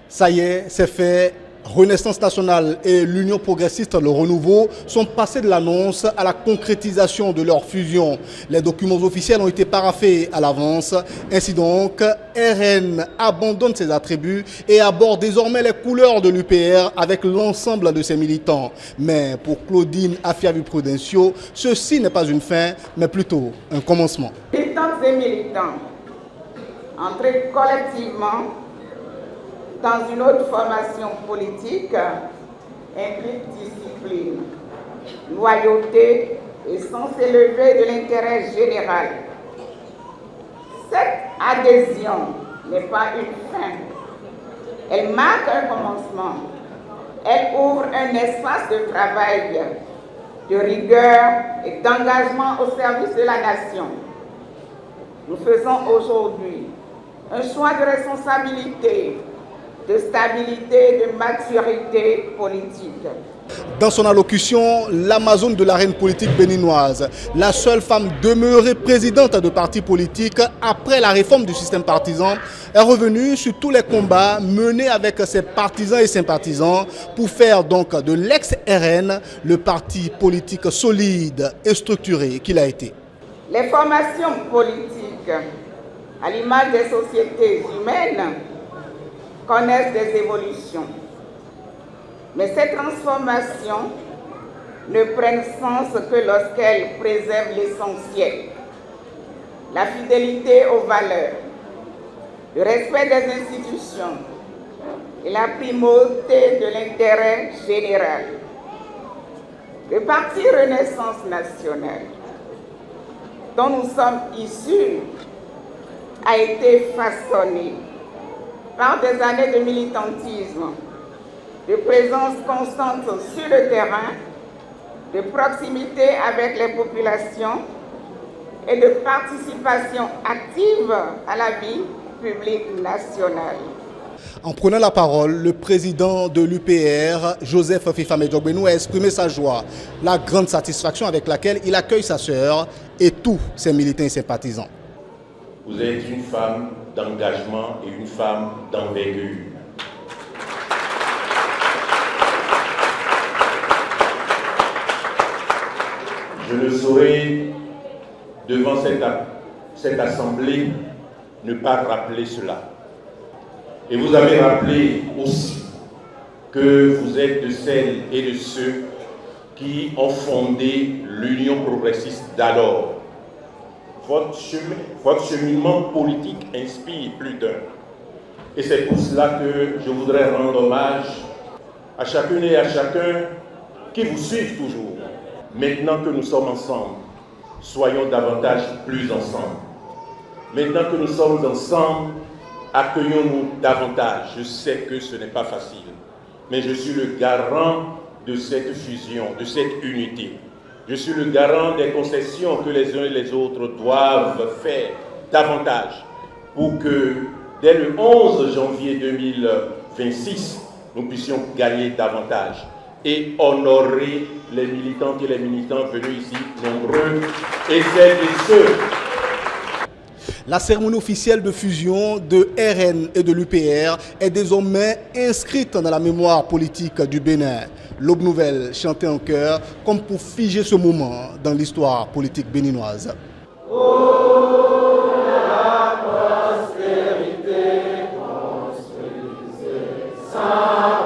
Ça y est, c'est fait. Renaissance nationale et l'Union progressiste, le renouveau, sont passés de l'annonce à la concrétisation de leur fusion. Les documents officiels ont été paraphés à l'avance. Ainsi donc, RN abandonne ses attributs et aborde désormais les couleurs de l'UPR avec l'ensemble de ses militants. Mais pour Claudine Afiavi-Prudencio, ceci n'est pas une fin, mais plutôt un commencement. Militantes et militants, entrez collectivement dans une autre formation politique implique discipline, loyauté et sans s'élever de l'intérêt général. Cette adhésion n'est pas une fin, elle marque un commencement, elle ouvre un espace de travail, de rigueur et d'engagement au service de la nation. Nous faisons aujourd'hui un choix de responsabilité, de stabilité, de maturité politique. Dans son allocution, l'Amazone de l'arène politique béninoise, la seule femme demeurée présidente de parti politique après la réforme du système partisan, est revenue sur tous les combats menés avec ses partisans et sympathisants pour faire donc de l'ex-RN le parti politique solide et structuré qu'il a été. Les formations politiques, à l'image des sociétés humaines, connaissent des évolutions. Mais ces transformations ne prennent sens que lorsqu'elles préservent l'essentiel, la fidélité aux valeurs, le respect des institutions et la primauté de l'intérêt général. Le parti Renaissance nationale, dont nous sommes issus, a été façonné par des années de militantisme, de présence constante sur le terrain, de proximité avec les populations et de participation active à la vie publique nationale. En prenant la parole, le président de l'UPR, Joseph Fifamé-Djokbenou, a exprimé sa joie, la grande satisfaction avec laquelle il accueille sa sœur et tous ses militants et sympathisants. Vous êtes une femme d'engagement et une femme d'envergure. Je ne saurais, devant cette assemblée, ne pas rappeler cela. Et vous avez rappelé aussi que vous êtes de celles et de ceux qui ont fondé l'Union progressiste d'alors. Votre cheminement politique inspire plus d'un. Et c'est pour cela que je voudrais rendre hommage à chacune et à chacun qui vous suivent toujours. Maintenant que nous sommes ensemble, soyons davantage plus ensemble. Maintenant que nous sommes ensemble, accueillons-nous davantage. Je sais que ce n'est pas facile, mais je suis le garant de cette fusion, de cette unité. Je suis le garant des concessions que les uns et les autres doivent faire davantage pour que dès le 11 janvier 2026, nous puissions gagner davantage et honorer les militantes et les militants venus ici nombreux et celles et ceux. La cérémonie officielle de fusion de RN et de l'UPR est désormais inscrite dans la mémoire politique du Bénin. L'Aube Nouvelle chantait en chœur comme pour figer ce moment dans l'histoire politique béninoise. Oh, la prospérité construisez ça.